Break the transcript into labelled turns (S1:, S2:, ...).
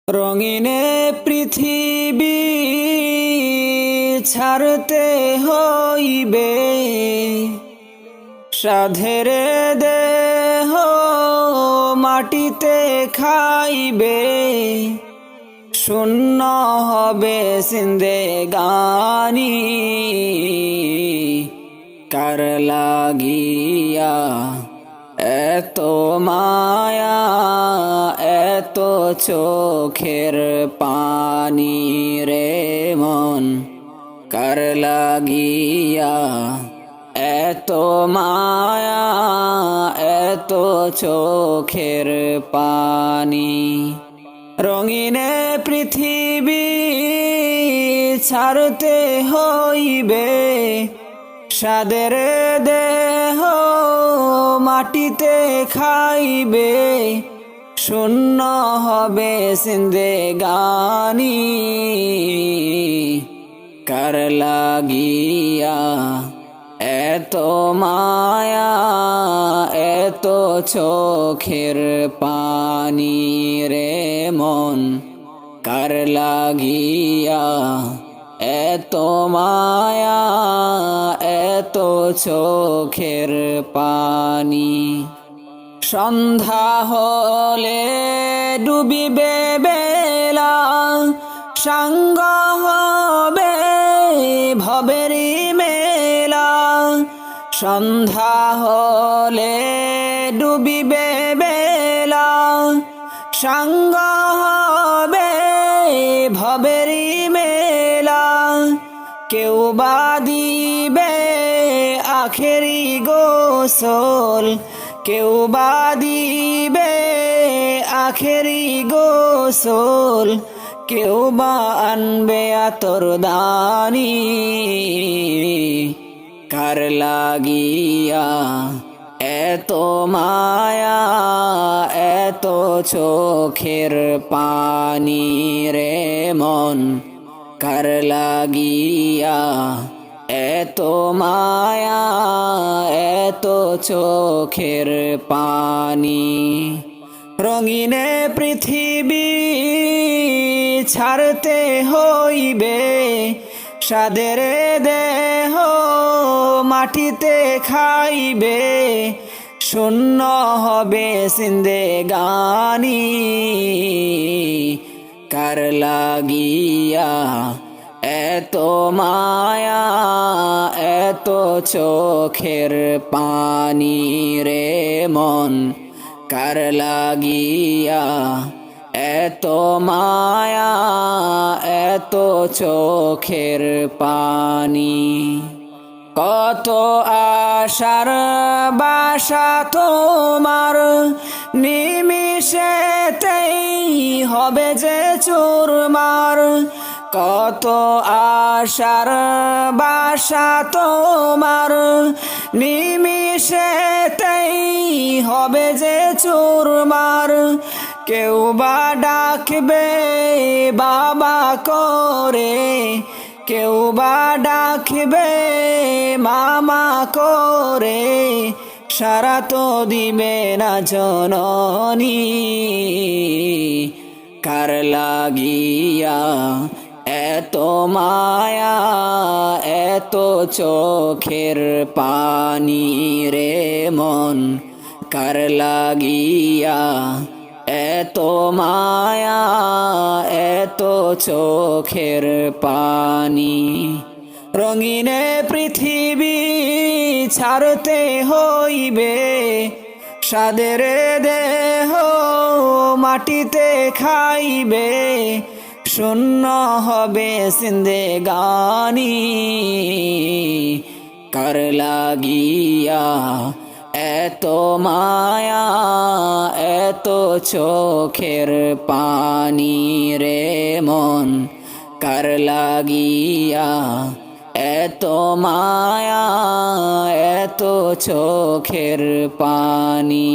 S1: রঙিনে পৃথিবী ছাড়তে হইবে, সাধের দেহ মাটিতে খাইবে। শূন্য হবে জিন্দেগানি, কার লাগিয়া এত মায়া, এত চোখের পানি রে মন, কার লাগিয়া এত মায়া, এত চোখের পানি। রঙিনে পৃথিবী ছাড়তে হইবে, সাদের দেহ মাটিতে খাইবে। শূন্য হবে জিন্দেগানি, কার লাগিয়া এত মায়া, এত চোখের পানি রে মন, কার লাগিয়া এত মায়া, এত চোখের পানি। সন্ধ্যা হলে ডুবিবে বেলা, সাঙ্গ হবে ভবেরি মেলা। সন্ধ্যা হলে ডুবিবে বেলা, সাঙ্গ হবে ভবেরি মেলা। কেউ বা দিবে আখেরি গোসল, কেউ বা দিবে আখেরি গোসল। কেউ বা আনবে আতর দানি, কার লাগিয়া এত মায়া, এত চোখের পানি রে মন, কার লাগিয়া এত মায়া, এত চোখের পানি। রঙিনে পৃথিবী ছাড়তে হইবে, সাদের দেহ মাটিতে খাইবে। শূন্য হবে জিন্দেগানি, কার লাগিয়া এত মায়া, এত চোখের পানি রে মন, কার লাগিয়া এত মায়া, এত চোখের পানি। কত আশার বাসা তোমার, নিমিষেতেই হবে যে চুরমার। কত আশার বাসা তোমার, নিমিষেতেই হবে যে চুরমার। কেউ বা ডাকবে বাবা করে, কেউ বা ডাকবে মামা করে। সারা তো দিবে না জননী, কার লাগিয়া এত মায়া, এত চোখের পানি রে মন, কার লাগিয়া এত মায়া, এত চোখের পানি। রঙিনে পৃথিবী ছাড়তে হইবে, সাদের দেহ মাটিতে খাইবে। শূন্য হবে জিন্দেগানি, কার লাগিয়া এত মায়া, এত চোখের পানি রে মন, কার লাগিয়া এত মায়া, এত চোখের পানি।